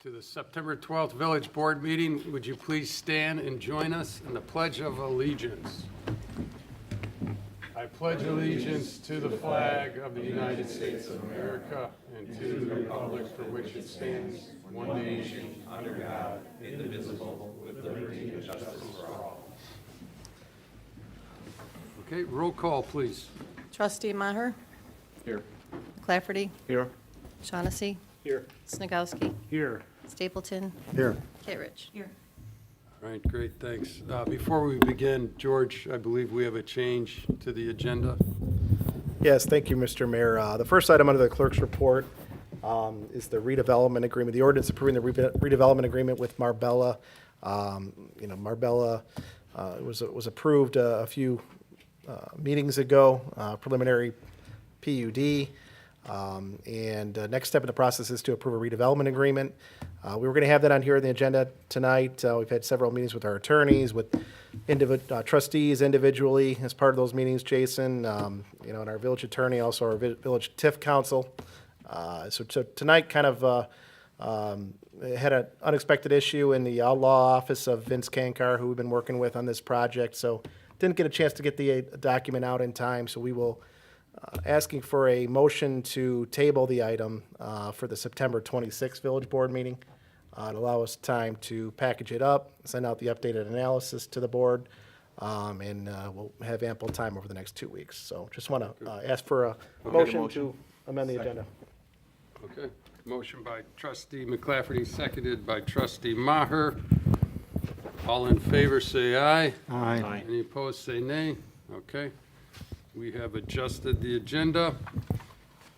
to the September 12th Village Board meeting. Would you please stand and join us in the Pledge of Allegiance? I pledge allegiance to the flag of the United States of America and to the republic for which it stands, one nation, under God, indivisible, with liberty and justice for all. Okay, roll call, please. Trustee Maher? Here. McClafferty? Here. Shaughnessy? Here. Snagowski? Here. Stapleton? Here. Kittredge? Here. All right, great, thanks. Before we begin, George, I believe we have a change to the agenda. Yes, thank you, Mr. Mayor. The first item under the clerk's report is the redevelopment agreement, the ordinance approving the redevelopment agreement with Marbella. Marbella was approved a few meetings ago, preliminary PUD. Next step in the process is to approve a redevelopment agreement. We were going to have that on here on the agenda tonight. We've had several meetings with our attorneys, with trustees individually as part of those meetings, Jason, and our village attorney, also our village TIF council. So tonight kind of had an unexpected issue in the law office of Vince Kankar, who we've been working with on this project. So didn't get a chance to get the document out in time, so we will asking for a motion to table the item for the September 26th Village Board meeting to allow us time to package it up, send out the updated analysis to the board, and we'll have ample time over the next 2 weeks. So just want to ask for a motion to amend the agenda. Okay, motion by trustee McClafferty, seconded by trustee Maher. All in favor, say aye. Aye. Any opposed, say nay. Okay, we have adjusted the agenda.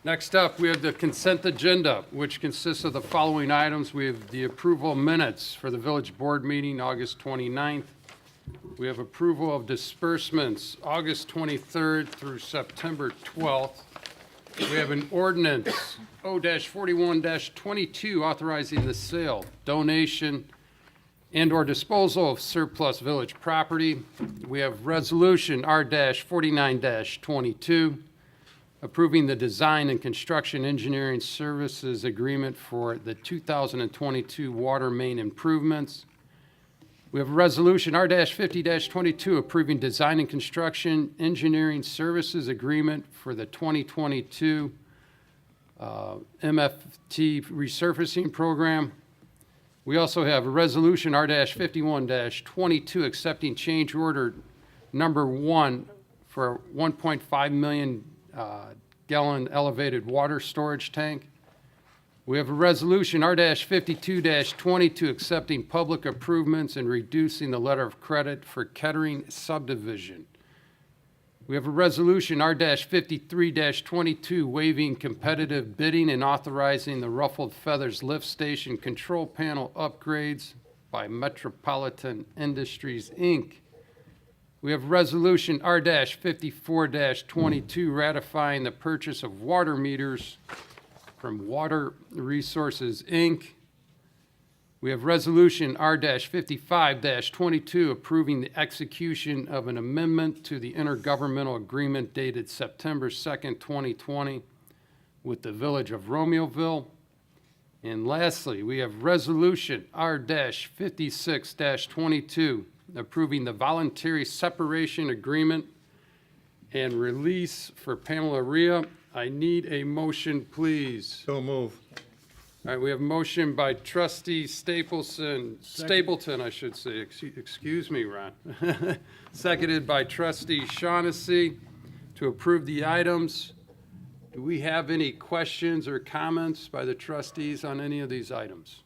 Next up, we have the consent agenda, which consists of the following items. We have the approval minutes for the village board meeting, August 29th. We have approval of disbursements, August 23rd through September 12th. We have an ordinance, O-41-22, authorizing the sale, donation, and/or disposal of surplus village property. We have resolution R-49-22, approving the design and construction engineering services agreement for the 2022 water main improvements. We have resolution R-50-22, approving design and construction engineering services agreement for the 2022 MFT resurfacing program. We also have a resolution R-51-22, accepting change order number 1 for 1.5 million gallon elevated water storage tank. We have a resolution R-52-22, accepting public improvements and reducing the letter of credit for Kettering subdivision. We have a resolution R-53-22, waiving competitive bidding and authorizing the Ruffled Feathers lift station control panel upgrades by Metropolitan Industries, Inc. We have resolution R-54-22, ratifying the purchase of water meters from Water Resources, Inc. We have resolution R-55-22, approving the execution of an amendment to the intergovernmental agreement dated September 2nd, 2020 with the Village of Romeoville. And lastly, we have resolution R-56-22, approving the voluntary separation agreement and release for Pamela Rhea. I need a motion, please. So move. All right, we have a motion by trustee Stapleton, I should say. Excuse me, Ron. Seconded by trustee Shaughnessy to approve the items. Do we have any questions or comments by the trustees on any of these items?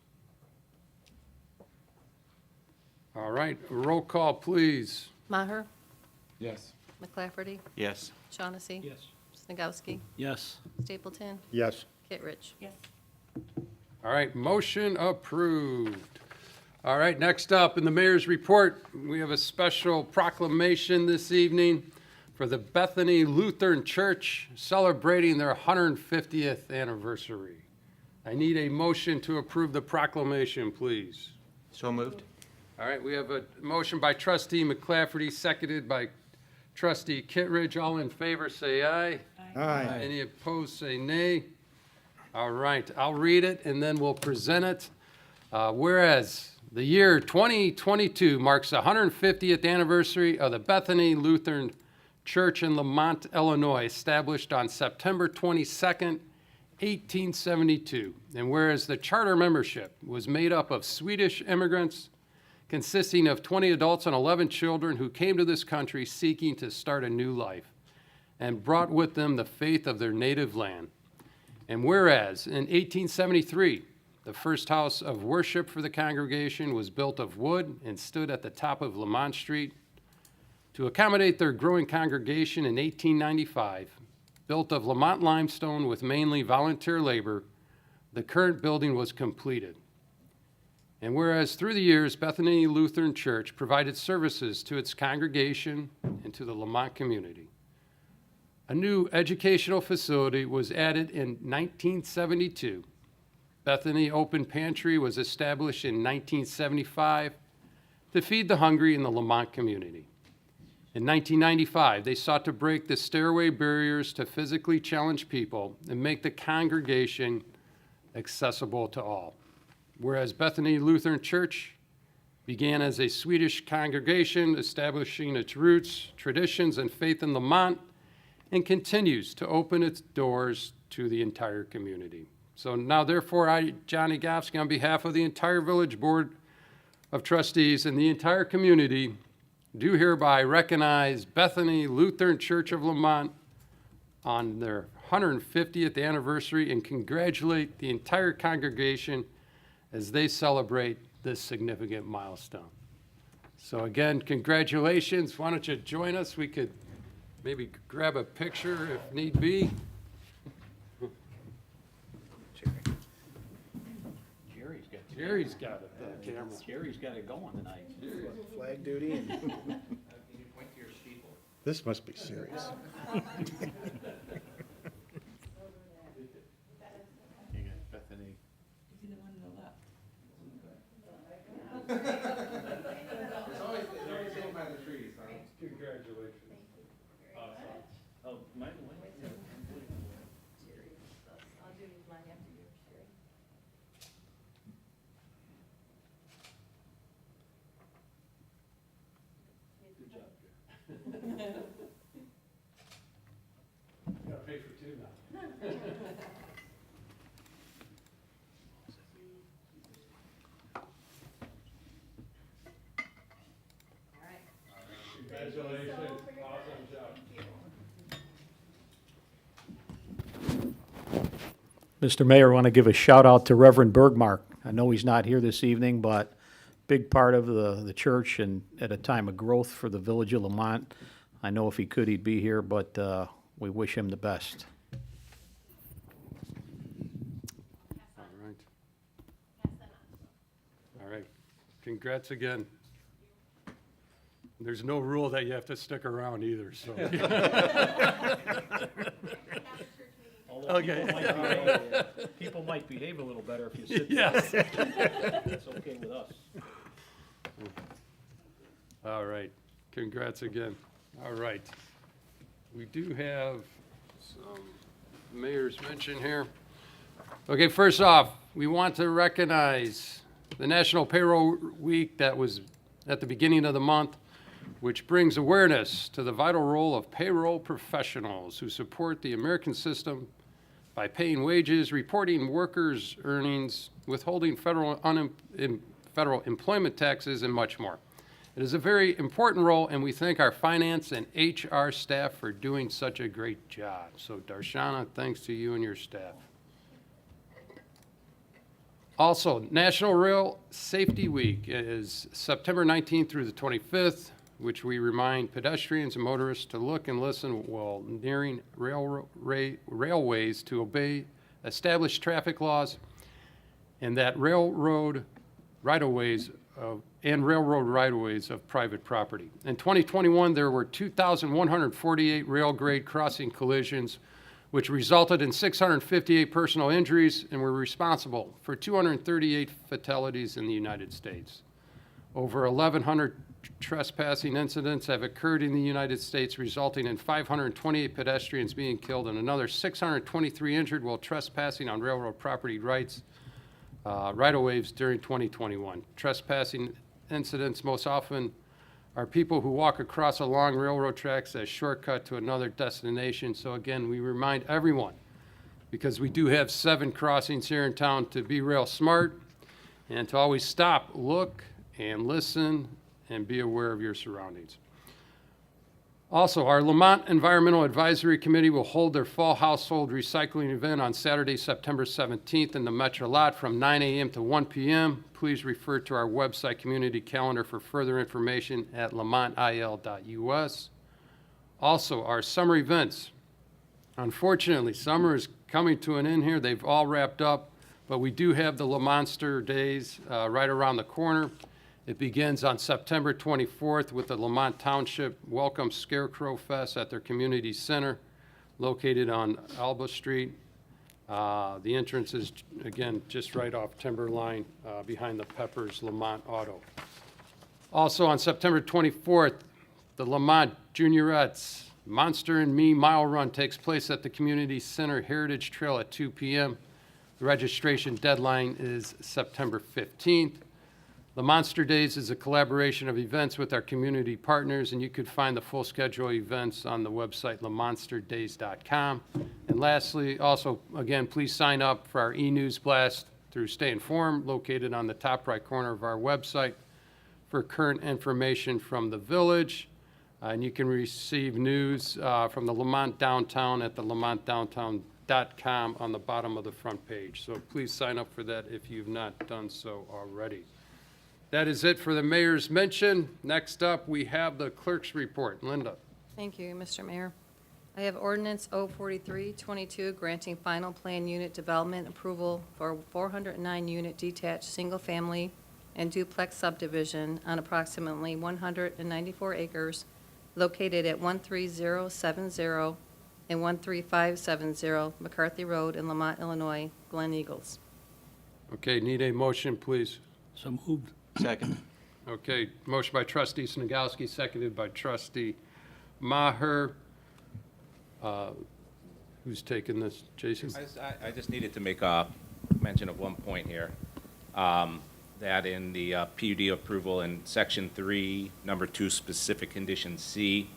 All right, roll call, please. Maher? Yes. McClafferty? Yes. Shaughnessy? Yes. Snagowski? Yes. Stapleton? Yes. Kittredge? Yes. All right, motion approved. All right, next up in the mayor's report, we have a special proclamation this evening for the Bethany Lutheran Church celebrating their 150th anniversary. I need a motion to approve the proclamation, please. So moved. All right, we have a motion by trustee McClafferty, seconded by trustee Kittredge. All in favor, say aye. Aye. Any opposed, say nay. All right, I'll read it and then we'll present it. Whereas the year 2022 marks the 150th anniversary of the Bethany Lutheran Church in Lamont, Illinois, established on September 22nd, 1872. And whereas the charter membership was made up of Swedish immigrants consisting of 20 adults and 11 children who came to this country seeking to start a new life and brought with them the faith of their native land. And whereas in 1873, the first house of worship for the congregation was built of wood and stood at the top of Lamont Street. To accommodate their growing congregation in 1895, built of Lamont limestone with mainly volunteer labor, the current building was completed. And whereas through the years, Bethany Lutheran Church provided services to its congregation and to the Lamont community. A new educational facility was added in 1972. Bethany Open Pantry was established in 1975 to feed the hungry in the Lamont community. In 1995, they sought to break the stairway barriers to physically challenged people and make the congregation accessible to all. Whereas Bethany Lutheran Church began as a Swedish congregation, establishing its roots, traditions, and faith in Lamont, and continues to open its doors to the entire community. So now, therefore, I, Johnny Gofsky, on behalf of the entire Village Board of Trustees and the entire community, do hereby recognize Bethany Lutheran Church of Lamont on their 150th anniversary and congratulate the entire congregation as they celebrate this significant milestone. So again, congratulations. Why don't you join us? We could maybe grab a picture if need be. Jerry's got it, the camera. Jerry's got it going tonight. Flag duty and This must be serious. You got Bethany. Congratulations. Oh, mine went. Gotta pay for two now. Congratulations. Awesome job. Mr. Mayor, I want to give a shout out to Reverend Bergmark. I know he's not here this evening, but big part of the church and at a time of growth for the village of Lamont. I know if he could, he'd be here, but we wish him the best. All right. All right. Congrats again. There's no rule that you have to stick around either, so. Okay. People might behave a little better if you sit Yes. there. That's okay with us. All right. Congrats again. All right. We do have some mayor's mention here. Okay, first off, we want to recognize the National Payroll Week that was at the beginning of the month, which brings awareness to the vital role of payroll professionals who support the American system by paying wages, reporting workers' earnings, withholding federal employment taxes, and much more. It is a very important role, and we thank our finance and HR staff for doing such a great job. So Darshana, thanks to you and your staff. Also, National Rail Safety Week is September 19th through the 25th, which we remind pedestrians and motorists to look and listen while nearing railways to obey established traffic laws, and that railroad right-of-ways of private property. In 2021, there were 2,148 rail grade crossing collisions, which resulted in 658 personal injuries and were responsible for 238 fatalities in the United States. Over 1,100 trespassing incidents have occurred in the United States, resulting in 528 pedestrians being killed and another 623 injured while trespassing on railroad property rights. right-of-ways during 2021. Trespassing incidents most often are people who walk across a long railroad tracks as shortcut to another destination. So again, we remind everyone, because we do have 7 crossings here in town, to be real smart and to always stop, look, and listen, and be aware of your surroundings. Also, our Lamont Environmental Advisory Committee will hold their fall household recycling event on Saturday, September 17th in the Metro Lot from 9 a.m. to 1 p.m. Please refer to our website community calendar for further information at lamontil.us. Also, our summer events. Unfortunately, summer is coming to an end here. They've all wrapped up, but we do have the Lamonster Days right around the corner. It begins on September 24th with the Lamont Township Welcome Scarecrow Fest at their community center located on Alba Street. The entrance is, again, just right off Timberline behind the Peppers Lamont Auto. Also on September 24th, the Lamont Juniorettes Monster and Me Mile Run takes place at the Community Center Heritage Trail at 2 p.m. The registration deadline is September 15th. The Monster Days is a collaboration of events with our community partners, and you could find the full schedule of events on the website lamonsterdays.com. And lastly, also, again, please sign up for our e-news blast through Stay Informed, located on the top right corner of our website, for current information from the village. And you can receive news from the Lamont Downtown at the lamontdowntown.com on the bottom of the front page. So please sign up for that if you've not done so already. That is it for the mayor's mention. Next up, we have the clerk's report. Linda. Thank you, Mr. Mayor. I have ordinance 04322 granting final plan unit development approval for 409-unit detached single-family and duplex subdivision on approximately 194 acres located at 13070 and 13570 McCarthy Road in Lamont, Illinois, Glen Eagles. Okay, need a motion, please. So moved. Second. Okay, motion by trustee Snagowski, seconded by trustee Maher. Who's taking this? Jason? I just needed to make a mention of one point here, that in the PUD approval in Section 3, Number 2, Specific Condition C,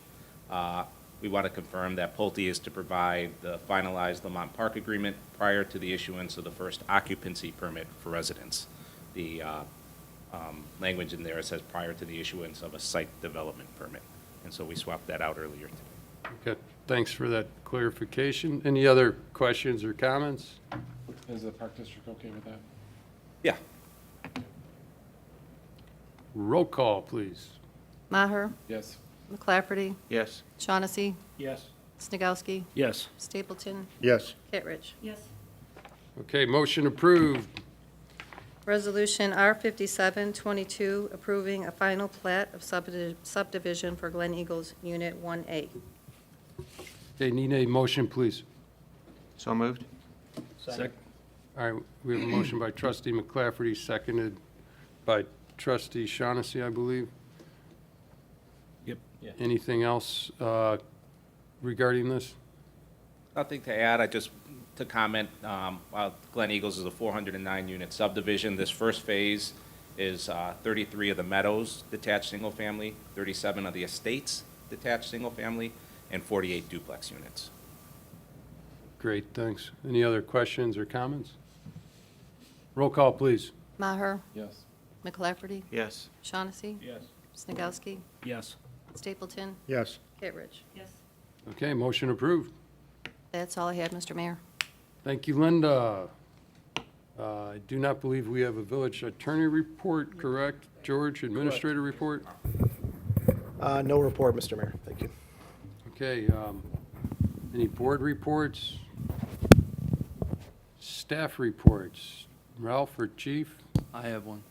we want to confirm that Pulte is to provide the finalized Lamont Park agreement prior to the issuance of the first occupancy permit for residents. The language in there says prior to the issuance of a site development permit, and so we swapped that out earlier today. Okay, thanks for that clarification. Any other questions or comments? Is the Park District okay with that? Yeah. Roll call, please. Maher, Yes. McClafferty, Yes. Shaughnessy, Yes. Snagowski, Yes. Stapleton, Yes. Kittredge. yes, Okay, motion approved. Resolution R5722 approving a final plat of subdivision for Glen Eagles Unit 1A. Okay, need a motion, please. So moved? Second. All right, we have a motion by trustee McClafferty, seconded by trustee Shaughnessy, I believe. Yep. Yeah. Anything else regarding this? Nothing to add, I just, to comment, while Glen Eagles is a 409-unit subdivision, this first phase is 33 of the Meadows detached single-family, 37 of the Estates detached single-family, and 48 duplex units. Great, thanks. Any other questions or comments? Roll call, please. Maher, Yes. McClafferty, Yes. Shaughnessy, Yes. Snagowski, Yes. Stapleton, Yes. Kittredge. yes. Okay, motion approved. That's all I had, Mr. Mayor. Thank you, Linda. I do not believe we have a village attorney report, correct? George, administrator report? No report, Mr. Mayor. Thank you. Okay, any board reports? Staff reports? Ralph or Chief? I have one.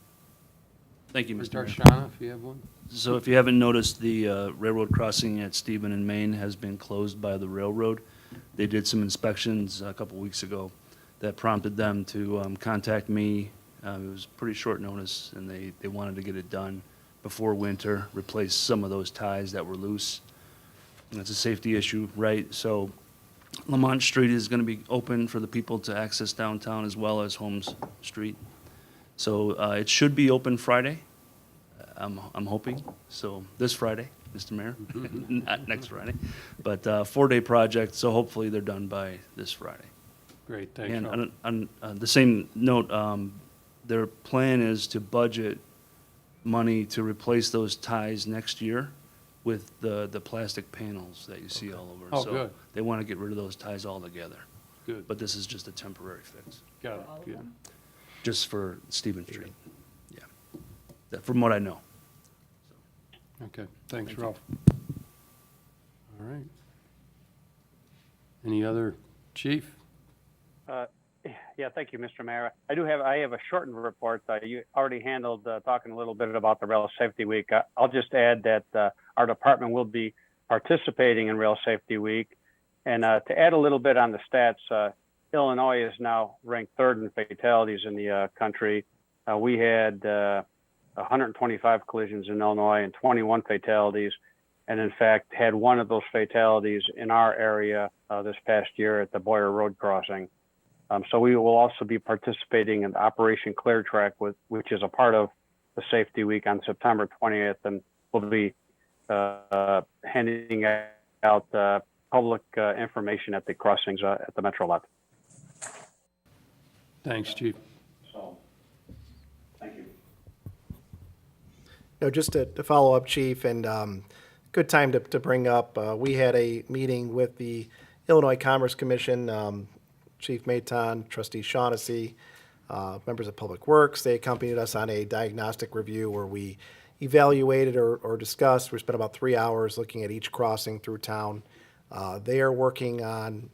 Thank you, Or Mr. Mayor. Darshana, if you have one? So if you haven't noticed, the railroad crossing at Stephen and Main has been closed by the railroad. They did some inspections a couple weeks ago that prompted them to contact me. It was pretty short notice, and they wanted to get it done before winter, replace some of those ties that were loose. And it's a safety issue, right? So Lamont Street is going to be open for the people to access downtown as well as Holmes Street. So it should be open Friday. I'm hoping. So this Friday, Mr. Mayor, not next Friday, but 4-day project. So hopefully they're done by this Friday. Great, thanks, And Ralph. on the same note, their plan is to budget money to replace those ties next year with the plastic panels that you see all over. Oh, So good. they want to get rid of those ties altogether. Good, But this is just a temporary fix, got it, good. just for Stevens Street. Yeah, from what I know. Okay, thanks, Ralph. All right. Any other, Chief? Yeah, thank you, Mr. Mayor. I have a shortened report. You already handled talking a little bit about the Rail Safety Week. I'll just add that our department will be participating in Rail Safety Week. And to add a little bit on the stats, Illinois is now ranked third in fatalities in the country. We had 125 collisions in Illinois and 21 fatalities. And in fact, had one of those fatalities in our area this past year at the Boyer Road crossing. So we will also be participating in Operation Clear Track, which is a part of the Safety Week on September 20th, and we'll be handing out public information at the crossings at the Metro lot. Thanks, Chief. Thank you. No, just to follow up, Chief, and good time to bring up, we had a meeting with the Illinois Commerce Commission, Chief Mayton, Trustee Shaughnessy, members of Public Works. They accompanied us on a diagnostic review where we evaluated or discussed. We spent about 3 hours looking at each crossing through town. They are working on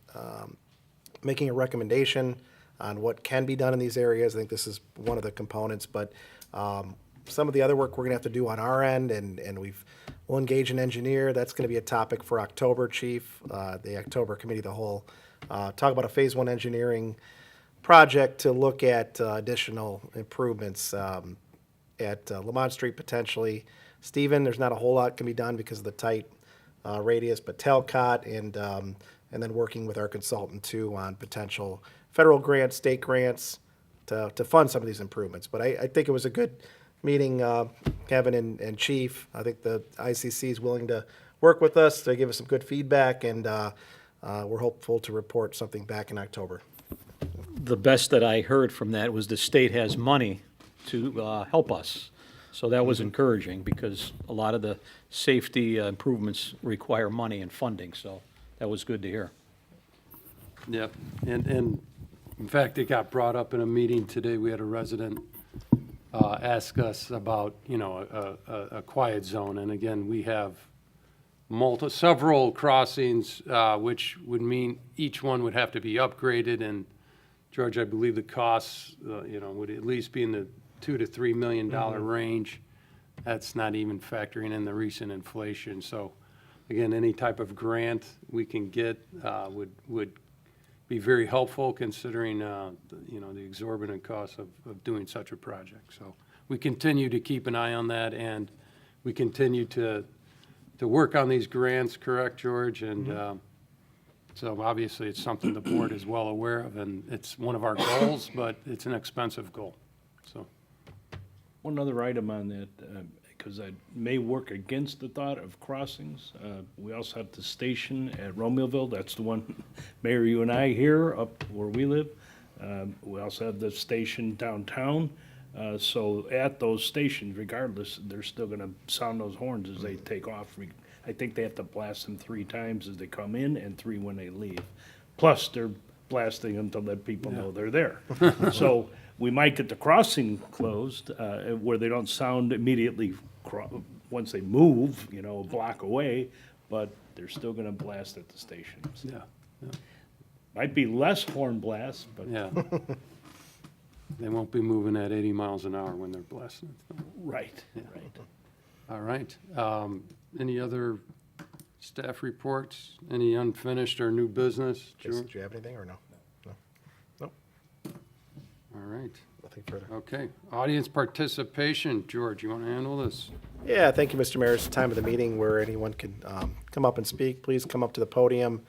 making a recommendation on what can be done in these areas. I think this is one of the components, but some of the other work we're going to have to do on our end, and we'll engage an engineer. That's going to be a topic for October, Chief, the October Committee of the Whole. Talk about a Phase 1 engineering project to look at additional improvements at Lamont Street potentially. Stephen, there's not a whole lot can be done because of the tight radius, but Talcott and then working with our consultant too on potential federal grants, state grants to fund some of these improvements. But I think it was a good meeting, Kevin and Chief. I think the ICC is willing to work with us to give us some good feedback, and we're hopeful to report something back in October. The best that I heard from that was the state has money to help us. So that was encouraging, because a lot of the safety improvements require money and funding, so that was good to hear. Yep, and in fact, it got brought up in a meeting today. We had a resident ask us about, a quiet zone. And again, we have several crossings, which would mean each one would have to be upgraded. And George, I believe the costs, would at least be in the $2 to $3 million range. That's not even factoring in the recent inflation. So again, any type of grant we can get would be very helpful, considering the exorbitant costs of doing such a project. So we continue to keep an eye on that, and we continue to work on these grants, correct, George? And so obviously it's something the board is well aware of, and it's one of our goals, but it's an expensive goal. So One other item on that, because I may work against the thought of crossings. We also have the station at Romeoville. That's the one, Mayor, you and I here up where we live. We also have the station downtown. So at those stations, regardless, they're still going to sound those horns as they take off. I think they have to blast them 3 times as they come in and 3 when they leave. Plus, they're blasting them to let people know they're there. So we might get the crossing closed where they don't sound immediately once they move, a block away, but they're still going to blast at the stations. yeah, Might be less horn blasts, but yeah. They won't be moving at 80 miles an hour when they're blasting. right, right. All right. Any other staff reports? Any unfinished or new business? Jason, George? do you have anything or no? No, All right. nothing further. Okay. Audience participation. George, you want to handle this? Yeah, thank you, Mr. Mayor. It's the time of the meeting where anyone can come up and speak. Please come up to the podium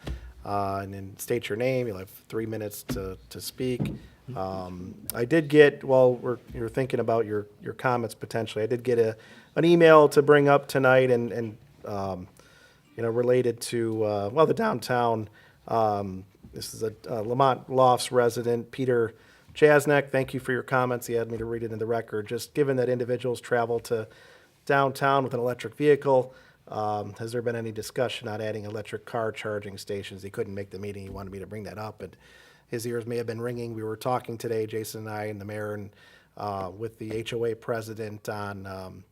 and then state your name. You'll have 3 minutes to speak. I did get, while you're thinking about your comments potentially, I did get an email to bring up tonight and related to, the downtown. This is a Lamont Lofts resident, Peter Chasnek. Thank you for your comments. He had me to read it into the record. Just given that individuals travel to downtown with an electric vehicle, has there been any discussion on adding electric car charging stations? He couldn't make the meeting. He wanted me to bring that up, and his ears may have been ringing. We were talking today, Jason and I and the mayor, and with the HOA president on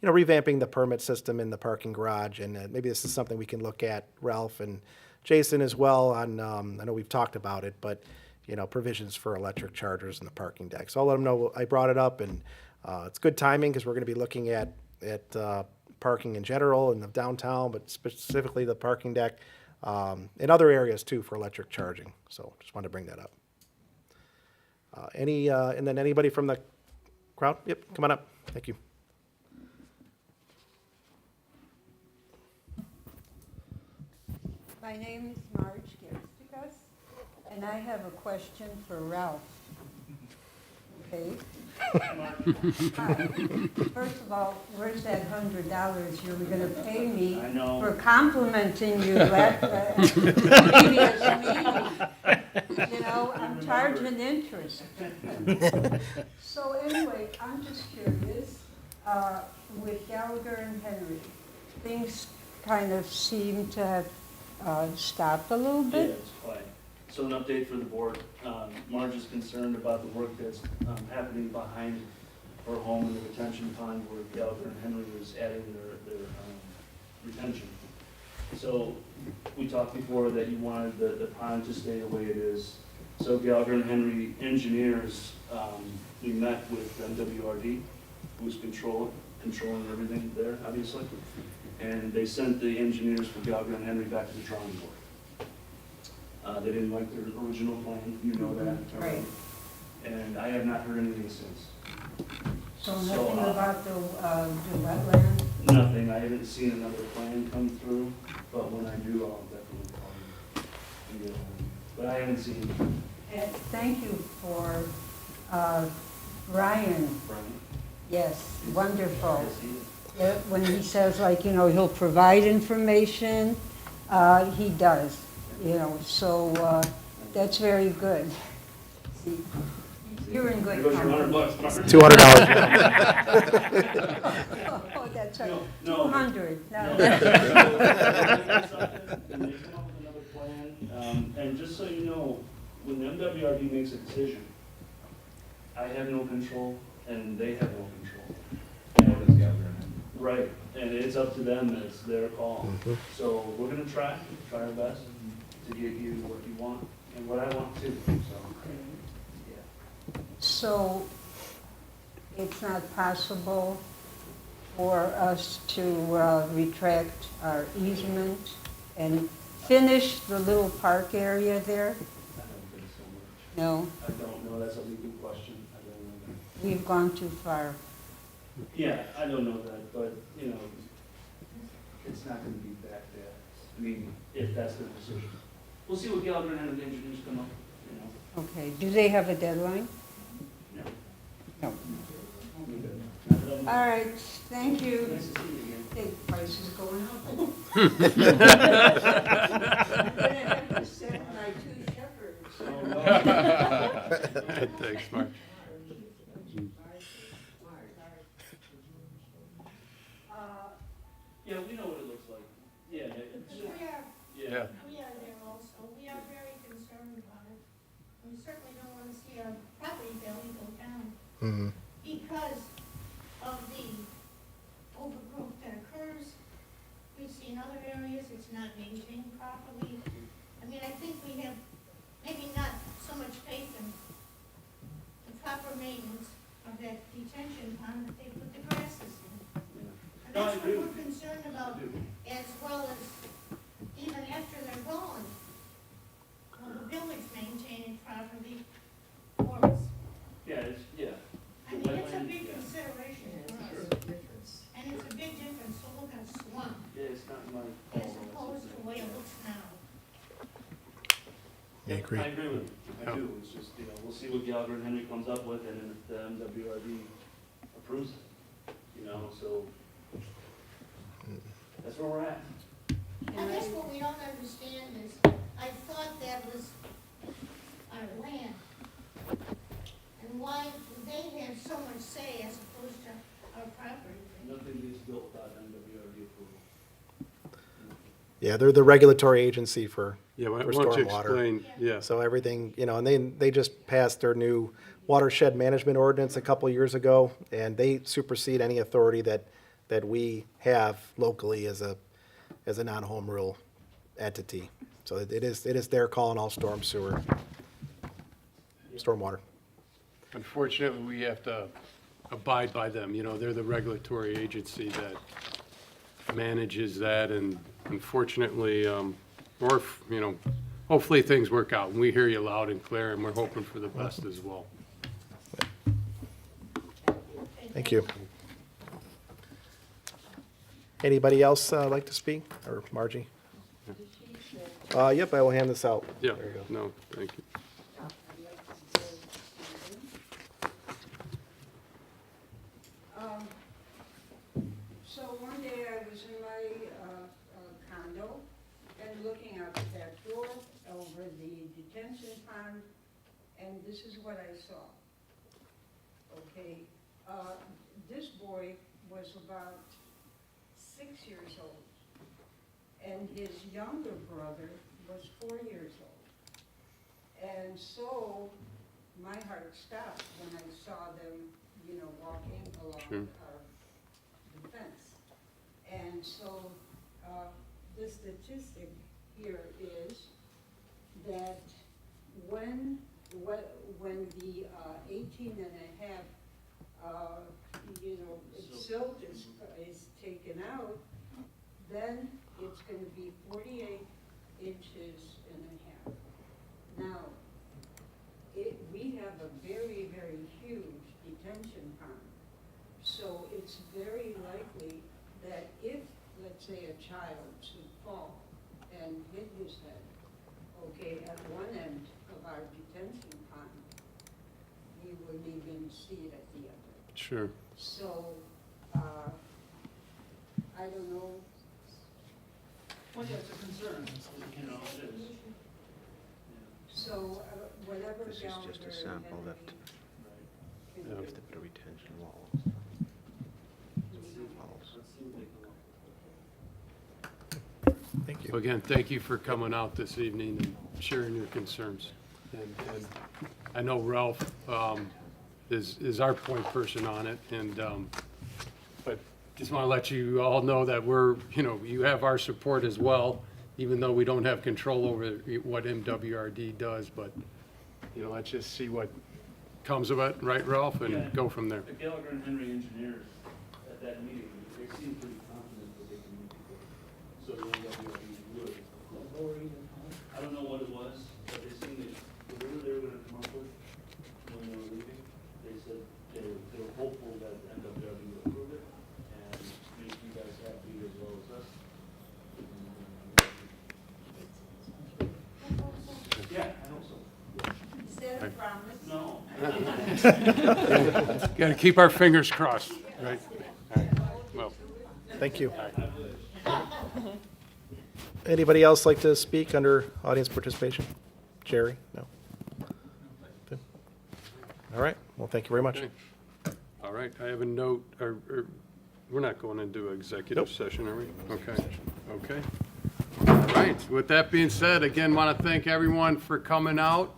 revamping the permit system in the parking garage, and maybe this is something we can look at, Ralph and Jason as well, on, I know we've talked about it, but, provisions for electric chargers in the parking deck. So I'll let them know I brought it up, and it's good timing, because we're going to be looking at parking in general in the downtown, but specifically the parking deck, in other areas too for electric charging. So just wanted to bring that up. And then anybody from the crowd? Yep, come on up. Thank you. My name is Marge Gerstigas, and I have a question for Ralph. Okay? Hi. First of all, where's that $100 you were gonna pay me I know. for complimenting you at previous meeting? I'm charging interest. So anyway, I'm just curious, with Gallagher and Henry, things kind of seem to have stopped a little Yeah, bit. it's quiet. So an update for the board. Marge is concerned about the work that's happening behind her home in the retention pond where Gallagher and Henry was adding their retention. So we talked before that you wanted the pond to stay the way it is. So Gallagher and Henry engineers, we met with MWRD, who's controlling everything there, obviously. And they sent the engineers for Gallagher and Henry back to the drawing board. They didn't like their original plan, you know that. Right. And I have not heard anything since. So So, nothing about the wetland? Nothing, I haven't seen another plan come through, but when I do, I'll definitely call you. and get one. But I haven't seen anything. And thank you for Ryan. Brian. Yes, wonderful. Yes, he is. When he says, he'll provide information, he does, so that's very good. See, you're in There good goes your company. $100, Mark. $200. Oh, that's right, No, no. 200, no. And they come up with another plan, and just so you know, when the MWRD makes a decision, I have no control, and they have no control. And- Right, and it's up to them, it's their call. So we're gonna try our best to get you what you want, and what I want too, so, yeah. So it's not possible for us to retract our easement and finish the little park area there? I don't think so much. No, I don't know, that's a legal question, I don't know that. we've gone too far. Yeah, I don't know that, but, it's not gonna be back there. I mean, if that's their decision. We'll see what Gallagher and the engineers come up, Okay, do they have a deadline? No. No. We're good. Not that I know. All right, thank you. Nice to see you again. Hey, price is going up. I'm gonna have to send my 2 shepherds. Oh, no. Thanks, Mark. Yeah, we know what it looks like. Yeah, it's, Yeah. We are there also. We are very concerned about it. We certainly don't want to see our property value go down Mhm. because of the overgrowth that occurs. We see in other areas it's not maintained properly. I mean, I think we have maybe not so much faith in the proper maintenance of that detention pond that they put the grasses in. And No, I that's what agree. we're concerned about, as well as even after they're gone. Will the village maintain it properly for us? yeah, I mean, it's a big consideration for us. And it's a big difference to look at a swamp Yeah, it's not my as fault. opposed to the way it looks now. I agree. I agree with you. I do. It's just, you know, we'll see what Gallagher and Henry comes up with, and then if the MWRD approves it, you know, so that's where we're at. I guess what we don't understand is, I thought that was our land. And why do they have so much say as opposed to our property? Nothing gets built without MWRD approval. Yeah, they're the regulatory agency for Yeah, why for don't you stormwater. explain, yeah. So everything, you know, and they just passed their new watershed management ordinance a couple years ago, and they supersede any authority that we have locally as a non-home rule entity. So it is their call on all storm sewer, stormwater. Unfortunately, we have to abide by them, you know, they're the regulatory agency that manages that, and unfortunately, you know, hopefully things work out, and we hear you loud and clear, and we're hoping for the best as well. Thank you. Anybody else like to speak? Or Margie? Yep, I will hand this out. Yeah, There you go. no, thank you. So one day I was in my condo and looking out the back door over the detention pond, and this is what I saw. Okay, this boy was about 6 years old, and his younger brother was 4 years old. And so my heart stopped when I saw them, you know, walking along Sure. the fence. And so, the statistic here is that when the 18 and a half, you know, silt is taken out, then it's gonna be 48 inches and a half. Now, we have a very, very huge detention pond. So it's very likely that if, let's say, a child should fall and hit his head, okay, at one end of our detention pond, we wouldn't even see it at the other. Sure. So, I don't know. Well, yeah, it's a concern, you know, it is. So, whatever This is just a Gallagher sample and that- Henry can Yeah. do. If they put a retention wall. Thank you. So again, thank you for coming out this evening and sharing your concerns. And I know Ralph is our point person on it, and, but just want to let you all know that we're, you know, you have our support as well, even though we don't have control over what MWRD does, but, you know, let's just see what comes of it, right, Ralph, Yeah. and go from there. The Gallagher and Henry engineers at that meeting, they seemed pretty confident that they can meet the goal. So the MWRD would. I don't know what it was, but they seemed that whatever they were gonna come up with when they were leaving, they said they were hopeful that MWRD would approve it and make you guys happy as well as us. Yeah, I know so. Is that a promise? No. Got to keep our fingers crossed, right? All right. Well, Thank you. Anybody else like to speak under audience participation? Jerry? No? Good. All right, well, thank you very much. okay. All right, I have a note, or we're not going into executive Nope. session, are we? Okay, okay. All right, with that being said, again, want to thank everyone for coming out.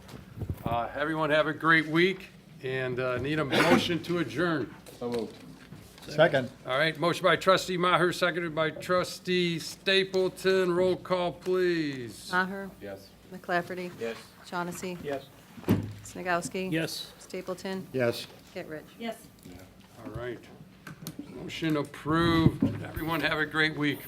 Everyone have a great week, and need a motion to adjourn. Second. All right, motion by trustee Maher, seconded by trustee Stapleton. Roll call, please. Maher, Yes. McClafferty. Yes. Shaughnessy. Yes. Snagowski. Yes. Stapleton. Yes. Kittredge. Yes. All right. Motion approved. Everyone have a great week.